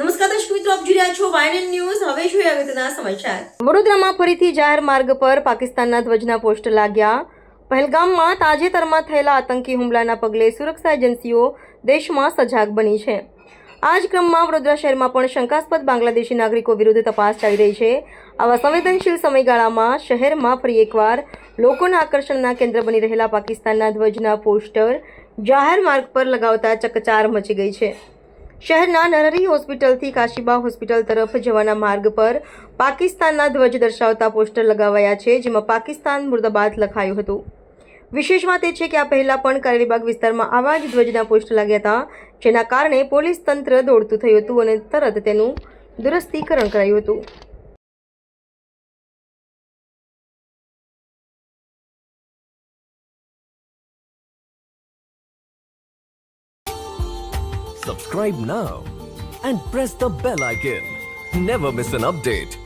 નમસ્કાર દર્શક મિત્રો, આપ જોઈ રહ્યા છો વાયએનએન ન્યૂઝ. હવે જોઈએ અગત્યના સમાચાર. વડોદરામાં ફરીથી જાહેર માર્ગ પર પાકિસ્તાનના ધ્વજના પોસ્ટર લાગ્યા. પહેલગામમાં તાજેતરમાં થયેલા આતંકી હુમલાના પગલે સુરક્ષા એજન્સીઓ દેશમાં સજાગ બની છે. આ જ ક્રમમાં વડોદરા શહેરમાં પણ શંકાસ્પદ બાંગ્લાદેશી નાગરિકો વિરુદ્ધ તપાસ ચાલી રહી છે. આવા સંવેદનશીલ સમયગાળામાં શહેરમાં ફરી એકવાર લોકોના આકર્ષણના કેન્દ્ર બની રહેલા પાકિસ્તાનના ધ્વજના પોસ્ટર જાહેર માર્ગ પર લગાવતા ચકચાર મચી ગઈ છે. શહેરના નરહરી હોસ્પિટલથી કાશીબા હોસ્પિટલ તરફ જવાના માર્ગ પર પાકિસ્તાનના ધ્વજ દર્શાવતા પોસ્ટર લગાવાયા છે, જેમાં પાકિસ્તાન મુર્દાબાદ લખાયું હતું. વિશેષ વાત એ છે કે આ પહેલાં પણ કારેલીબાગ વિસ્તારમાં આવા જ ધ્વજના પોસ્ટર લાગ્યા હતા, જેના કારણે પોલીસ તંત્ર દોડતું થયું હતું અને તરત તેનું દુરસ્તીકરણ કરાયું હતું. Subscribe now and press the bell icon. Never miss an update.